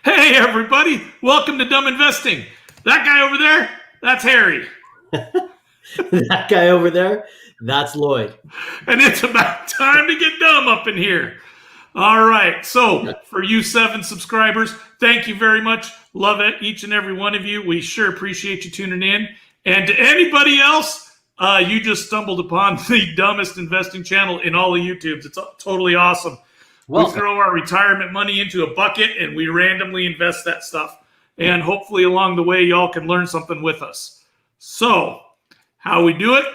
Hey, everybody. Welcome to Dumb Investing. That guy over there, that's Harry. That guy over there, that's Lloyd. And it's about time to get dumb up in here. All right. So, for you 7 subscribers, thank you very much. Love it, each and every one of you. We sure appreciate you tuning in. And to anybody else, you just stumbled upon the dumbest investing channel in all of YouTube's. It's totally awesome. Welcome. We throw our retirement money into a bucket and we randomly invest that stuff. And hopefully along the way, y'all can learn something with us. So, how we do it?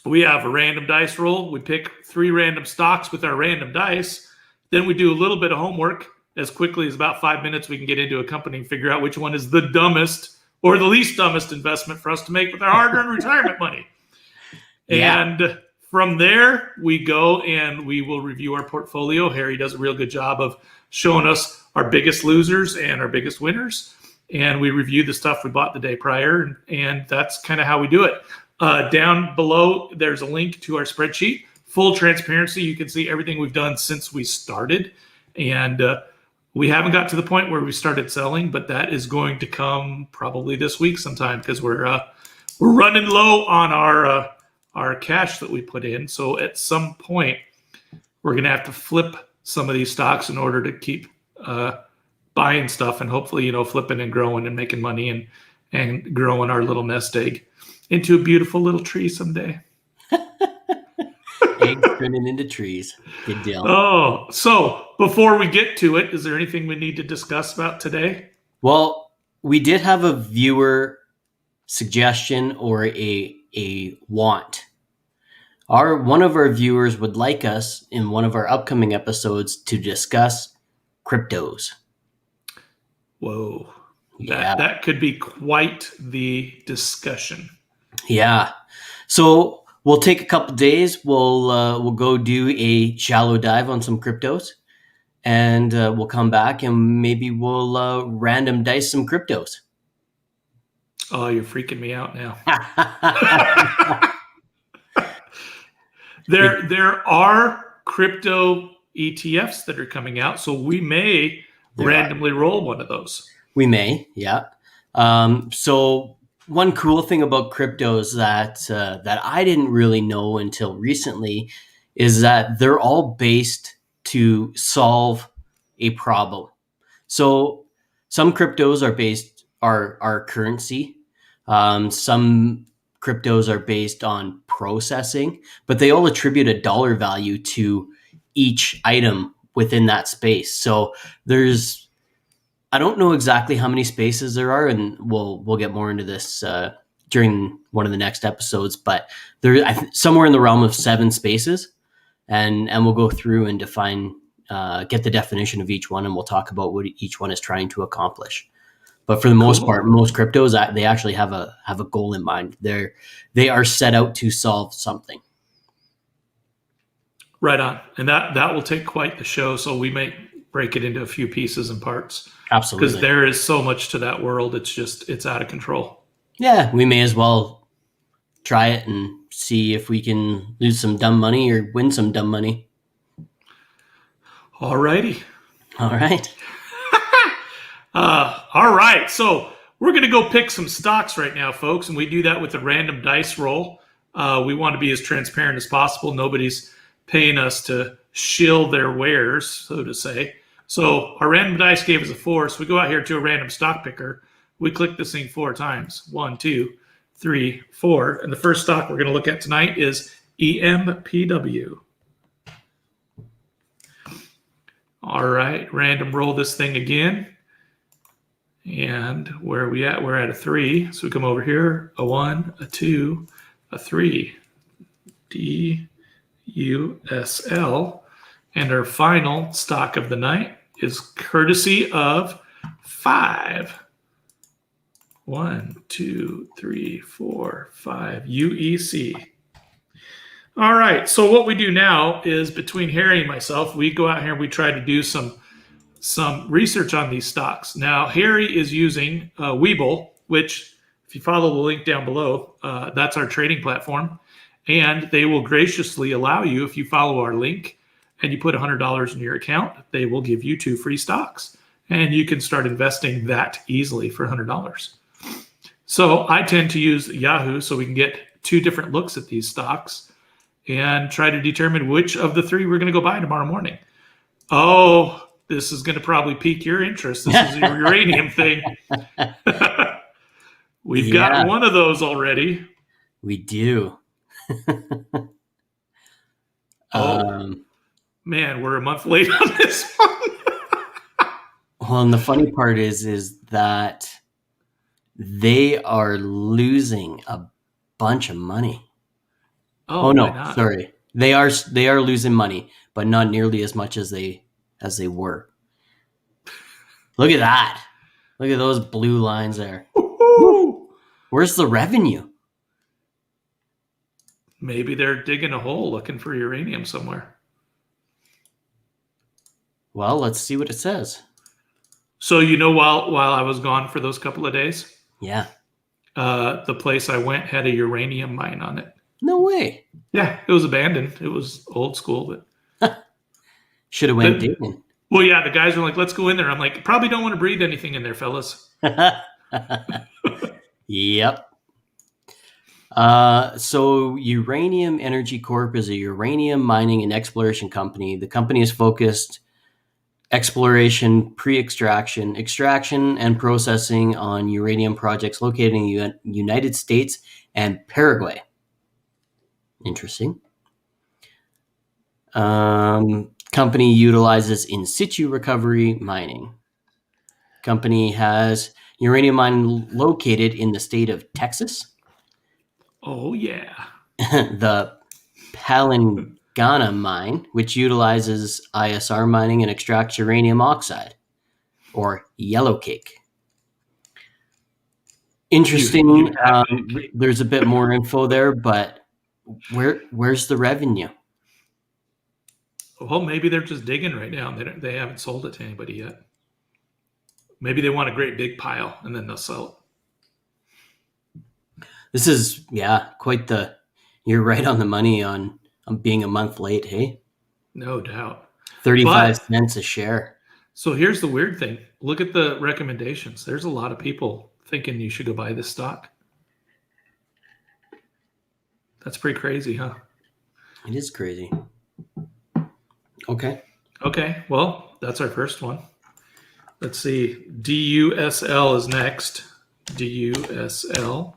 We have a random dice roll. We pick 3 random stocks with our random dice. Then we do a little bit of homework. As quickly as about 5 minutes, we can get into a company and figure out which one is the dumbest or the least dumbest investment for us to make with our hard-earned retirement money. Yeah. And from there, we go and we will review our portfolio. Harry does a real good job of showing us our biggest losers and our biggest winners. And we review the stuff we bought the day prior. And that's kind of how we do it. Down below, there's a link to our spreadsheet. Full transparency. You can see everything we've done since we started. And we haven't got to the point where we started selling, but that is going to come probably this week sometime because we're running low on our cash that we put in. So at some point, we're going to have to flip some of these stocks in order to keep buying stuff and hopefully, flipping and growing and making money and growing our little nest egg into a beautiful little tree someday. Eggs turning into trees. Good deal. Oh, so before we get to it, is there anything we need to discuss about today? Well, we did have a viewer suggestion or a want. One of our viewers would like us in one of our upcoming episodes to discuss cryptos. Whoa. Yeah. That could be quite the discussion. Yeah. So we'll take a couple days. We'll go do a shallow dive on some cryptos, and we'll come back and maybe we'll random dice some cryptos. Oh, you're freaking me out now. There are crypto ETFs that are coming out, so we may randomly roll one of those. We may, yeah. So one cool thing about cryptos that I didn't really know until recently is that they're all based to solve a problem. So some cryptos are currency. Some cryptos are based on processing, but they all attribute a dollar value to each item within that space. So I don't know exactly how many spaces there are, and we'll get more into this during one of the next episodes. But somewhere in the realm of 7 spaces, and we'll go through and define, get the definition of each one, and we'll talk about what each one is trying to accomplish. But for the most part, most cryptos they actually have a goal in mind. They are set out to solve something. Right on, and that will take quite the show. So we may break it into a few pieces and parts. Absolutely. Because there is so much to that world. It's out of control. Yeah, we may as well try it and see if we can lose some dumb money or win some dumb money. All righty. All right. All right. So we're going to go pick some stocks right now, folks. And we do that with a random dice roll. We want to be as transparent as possible. Nobody's paying us to shill their wares, so to say. So our random dice gave us a 4. So we go out here to a random stock picker. We click this thing 4 times. 1, 2, 3, 4. And the first stock we're going to look at tonight is EMPW. All right. Random roll this thing again. And where are we at? We're at a 3. So we come over here. A 1, a 2, a 3. DUSL. And our final stock of the night is courtesy of 5. 1, 2, 3, 4, 5. UEC. All right. So what we do now is between Harry and myself, we go out here and we try to do some research on these stocks. Now, Harry is using Webull, which if you follow the link down below, that's our trading platform. And they will graciously allow you, if you follow our link, and you put $100 in your account, they will give you 2 free stocks. and you can start investing that easily for $100. So I tend to use Yahoo so we can get 2 different looks at these stocks and try to determine which of the 3 we're going to go buy tomorrow morning. Oh, this is going to probably pique your interest. This is your uranium thing. We've got one of those already. We do. Man, we're a month late on this one. Well, and the funny part is that they are losing a bunch of money. Oh no, sorry. They are losing money, but not nearly as much as they were. Look at that. Look at those blue lines there. Woo-hoo! Where's the revenue? Maybe they're digging a hole looking for uranium somewhere. Well, let's see what it says. So while I was gone for those couple of days, the place I went had a uranium mine on it. No way. Yeah, it was abandoned. It was old school, but should have went digging. Well, yeah, the guys were like, "Let's go in there." I'm like, "Probably don't want to breathe anything in there, fellas." Yep. So Uranium Energy Corp is a uranium mining and exploration company. The company is focused exploration, pre-extraction, extraction, and processing on uranium projects located in the United States and Paraguay. Interesting. Company utilizes in situ recovery mining. Company has uranium mine located in the state of Texas. Oh, yeah. The Palangana mine, which utilizes ISR mining and extracts uranium oxide, or yellowcake. Interesting. There's a bit more info there, but where's the revenue? Well, maybe they're just digging right now. They haven't sold it to anybody yet. Maybe they want a great big pile, and then they'll sell it. This is, quite the... You're right on the money on being a month late, hey? No doubt. 35 cents a share. So here's the weird thing. Look at the recommendations. There's a lot of people thinking you should go buy this stock. That's pretty crazy, huh? It is crazy. Okay. Okay, well, that's our first one. Let's see. DUSL is next. DUSL.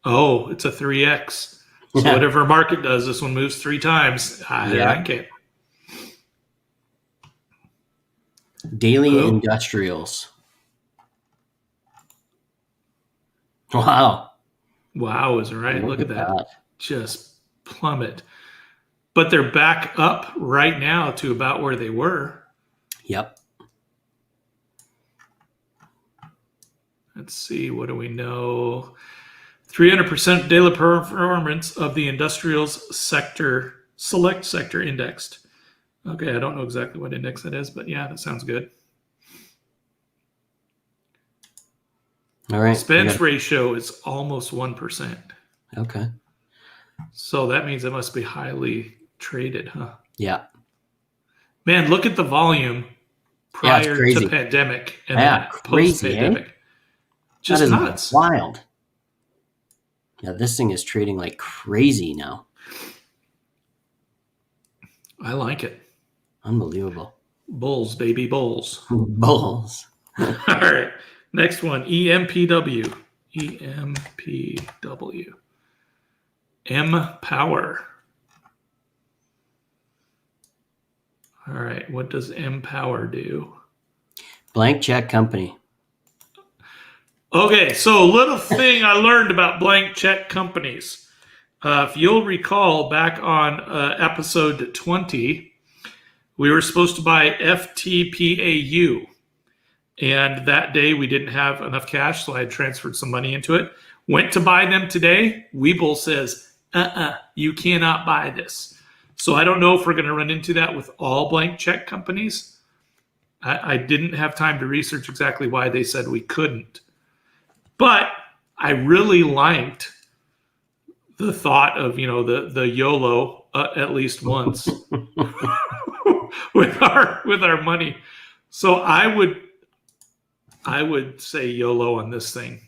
Oh, it's a 3X. So whatever market does, this one moves 3 times. I like it. Daily Industrials. Wow. Wow is right. Look at that. Just plummet. But they're back up right now to about where they were. Yep. Let's see. What do we know? 300% daily performance of the industrials sector, select sector indexed. Okay, I don't know exactly what index that is, but yeah, that sounds good. All right. Expense ratio is almost 1%. Okay. So that means it must be highly traded, huh? Yeah. Man, look at the volume prior to pandemic and then post-pandemic. Eh? Just nuts. Wild. Yeah, this thing is trading like crazy now. I like it. Unbelievable. Bulls, baby, bulls. Bulls. All right. Next one, EMPW. EMPW. M-Power. All right. What does M-Power do? Blank check company. Okay, so a little thing I learned about blank check companies. If you'll recall, back on episode 20, we were supposed to buy FTPAU. And that day we didn't have enough cash, so I had transferred some money into it. Went to buy them today. Webull says, you cannot buy this. So I don't know if we're going to run into that with all blank check companies. I didn't have time to research exactly why they said we couldn't. But I really liked the thought of, the YOLO at least once. with our money. So I would say YOLO on this thing.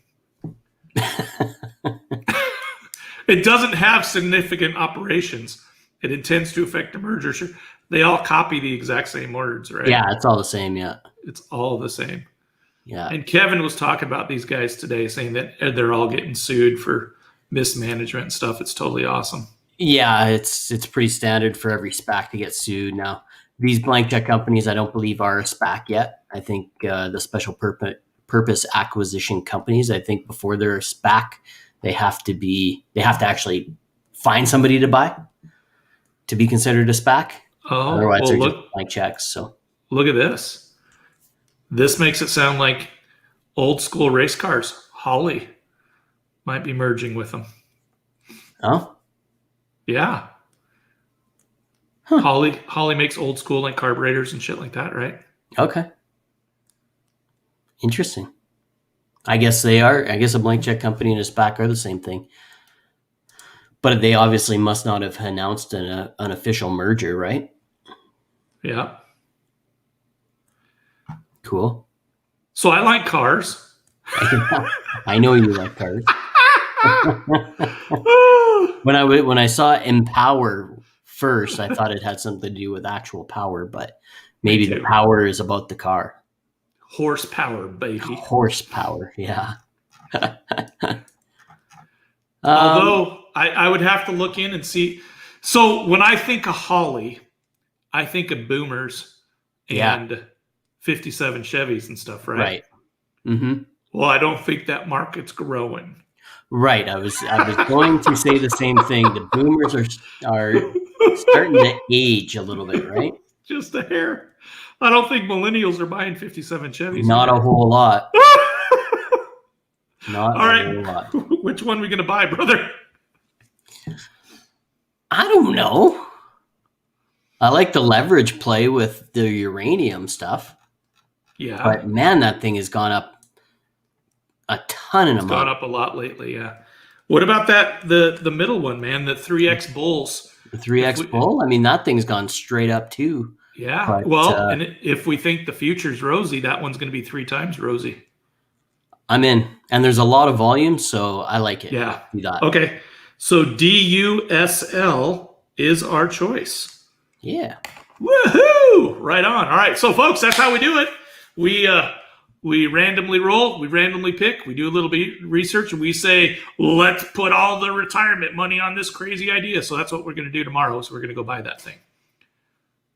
It doesn't have significant operations. It intends to affect the merger. Sure. They all copy the exact same words, right? Yeah, it's all the same. Yeah. It's all the same. Yeah. And Kevin was talking about these guys today, saying that they're all getting sued for mismanagement and stuff. It's totally awesome. Yeah, it's pretty standard for every SPAC to get sued. Now, these blank check companies, I don't believe are a SPAC yet. I think the special purpose acquisition companies, I think before they're a SPAC, they have to actually find somebody to buy to be considered a SPAC. Oh, otherwise they're just blank checks. So look at this. This makes it sound like old school race cars. Holly might be merging with them. Oh, yeah. Huh. Holly makes old school like carburetors and shit like that, right? Okay. Interesting. I guess they are. I guess a blank check company and a SPAC are the same thing. But they obviously must not have announced an official merger, right? Yeah. Cool. So I like cars. I know you like cars. When I saw Empower first, I thought it had something to do with actual power, but maybe the power is about the car. Horsepower, baby. Horsepower, yeah. Although I would have to look in and see. So when I think of Holly, I think of boomers and 57 Chevys and stuff, right? Right. Mm-hmm. Well, I don't think that market's growing. Right. I was going to say the same thing. The boomers are starting to age a little bit, right? Just a hair. I don't think millennials are buying 57 Chevys. Not a whole lot. Not all right. A whole lot. Which one are we going to buy, brother? I don't know. I like the leverage play with the uranium stuff. Yeah. But man, that thing has gone up a ton in a month. It's gone up a lot lately, yeah. What about that the middle one, man? The 3X Bulls. The 3X Bull? I mean, that thing's gone straight up too. Yeah. But, well, and if we think the future's rosy, that one's going to be 3 times rosy. I'm in. And there's a lot of volume, so I like it. Yeah. That. Okay. So DUSL is our choice. Yeah. Woohoo! Right on. All right. So, folks, that's how we do it. We randomly roll, we randomly pick, we do a little bit of research, and we say, let's put all the retirement money on this crazy idea. So that's what we're going to do tomorrow. So we're going to go buy that thing.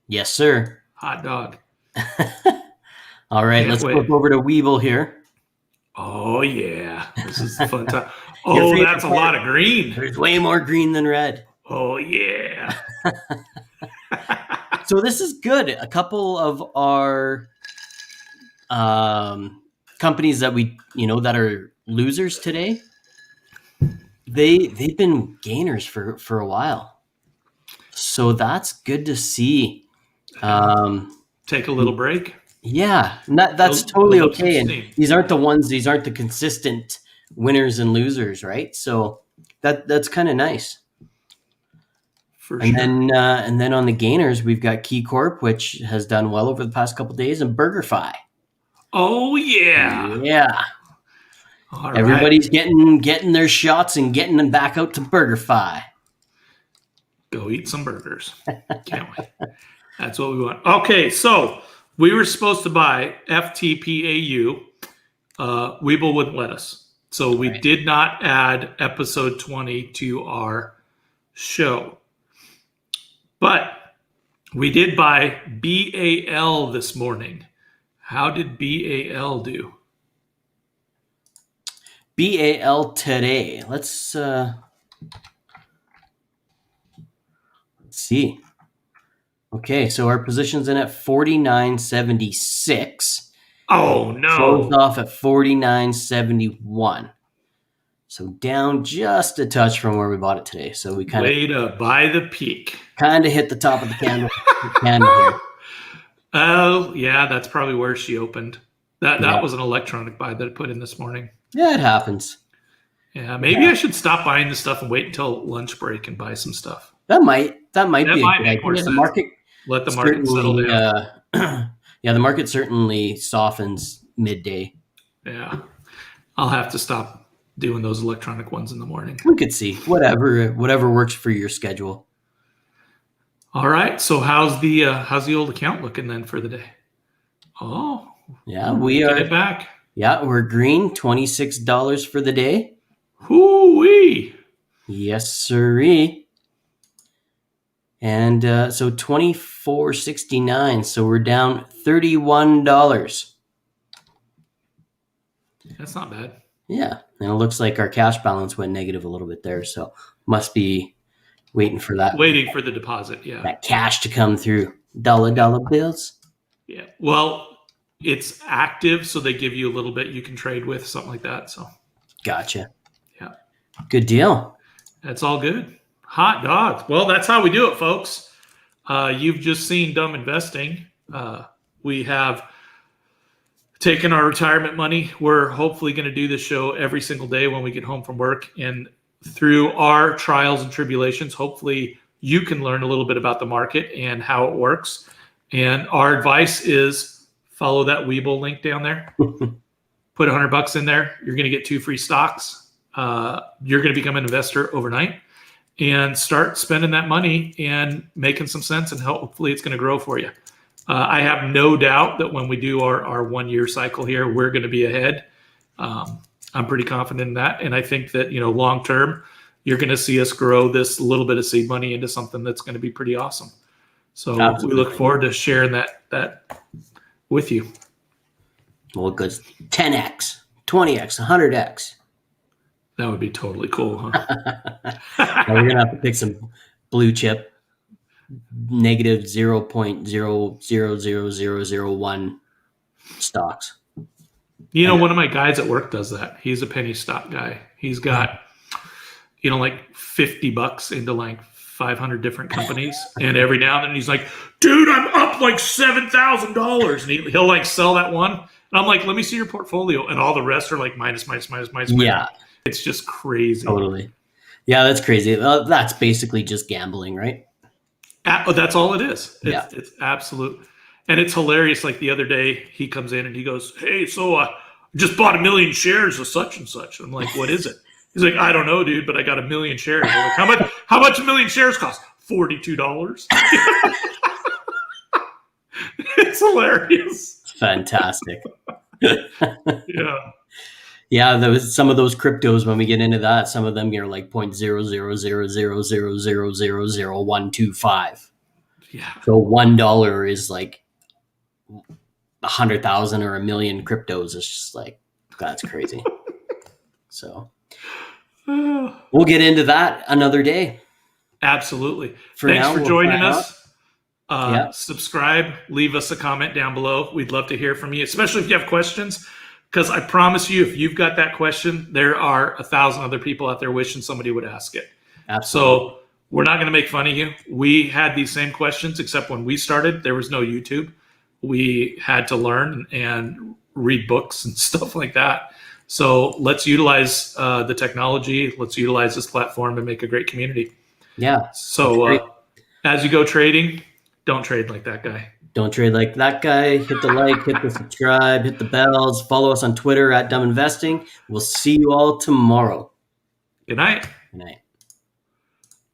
Yes, sir. Hot dog. All right, let's flip over to Weeble here. Oh, yeah. This is the fun time. Oh, that's a lot of green. There's way more green than red. Oh, yeah. So this is good. A couple of our companies that that are losers today, they've been gainers for a while. So that's good to see. Take a little break. Yeah, that's totally okay. And these aren't the consistent winners and losers, right? So that's kind of nice. And then on the gainers, we've got Key Corp, which has done well over the past couple of days, and BurgerFi. Oh yeah, yeah. All everybody's right. getting their shots and getting them back out to BurgerFi. Go eat some burgers. Can't wait. That's what we want. Okay, so we were supposed to buy FTPAU. Weeble wouldn't let us, so we did not add episode 20 to our show. But we did buy BAL this morning. How did BAL do? BAL today. Let's see. Okay, so our position's in at 49.76. Oh no! Closed off at 49.71. So down just a touch from where we bought it today. So we kind of way to buy the peak. Kind of hit the top of the candle here. Oh yeah, that's probably where she opened. That was an electronic buy that I put in this morning. Yeah, it happens. Yeah, maybe I should stop buying this stuff and wait until lunch break and buy some stuff. That might be a good idea. Let the market settle down. Yeah, the market certainly softens midday. Yeah. I'll have to stop doing those electronic ones in the morning. We could see whatever works for your schedule. All right. So how's the old account looking then for the day? Oh, yeah, we get are it back. Yeah, we're green. $26 for the day. Hoo-wee. Yes, sirree. And so $24.69. So we're down $31. That's not bad. Yeah, and it looks like our cash balance went negative a little bit there. So must be waiting for that. Waiting for the deposit. Yeah. That cash to come through. Dollar bills. Yeah. Well, it's active, so they give you a little bit you can trade with, something like that. So. Gotcha. Yeah. Good deal. That's all good. Hot dogs. Well, that's how we do it, folks. You've just seen Dumb Investing. We have taken our retirement money. We're hopefully going to do this show every single day when we get home from work. And through our trials and tribulations, hopefully you can learn a little bit about the market and how it works. And our advice is follow that Webull link down there. Put $100 in there. You're going to get 2 free stocks. You're going to become an investor overnight and start spending that money and making some sense. And hopefully it's going to grow for you. I have no doubt that when we do our 1 year cycle here, we're going to be ahead. I'm pretty confident in that. And I think that, long term, you're going to see us grow this little bit of seed money into something that's going to be pretty awesome. So Absolutely. We look forward to sharing that with you. Well, it goes 10x, 20x, 100x. That would be totally cool, huh? We're going to have to pick some blue chip, negative 0.000001 stocks. One of my guys at work does that. He's a penny stock guy. He's got, like $50 into like 500 different companies. And every now and then he's like, dude, I'm up like $7,000. And he'll like sell that one. And I'm like, let me see your portfolio. And all the rest are like minus. Yeah. It's just crazy. Totally. Yeah, that's crazy. That's basically just gambling, right? That's all it is. It's absolute. And it's hilarious. Like the other day, he comes in and he goes, hey, so I just bought 1 million shares of such and such. I'm like, what is it? He's like, I don't know, dude, but I got 1 million shares. I'm like, how much 1 million shares cost? $42. It's hilarious. Fantastic. Yeah. Yeah, there was some of those cryptos when we get into that, some of them are like 0.00000000125. Yeah. So $1 is like 100,000 or 1 million cryptos. It's just like, that's crazy. So we'll get into that another day. Absolutely. Thanks for joining us. Subscribe, leave us a comment down below. We'd love to hear from you, especially if you have questions. Because I promise you, if you've got that question, there are 1,000 other people out there wishing somebody would ask it. Absolutely. So we're not going to make fun of you. We had these same questions, except when we started, there was no YouTube. We had to learn and read books and stuff like that. So let's utilize the technology. Let's utilize this platform and make a great community. Yeah. So as you go trading, don't trade like that guy. Don't trade like that guy. Hit the like, hit the subscribe, hit the bells. Follow us on Twitter @DumbInvesting. We'll see you all tomorrow. Good night. Good night.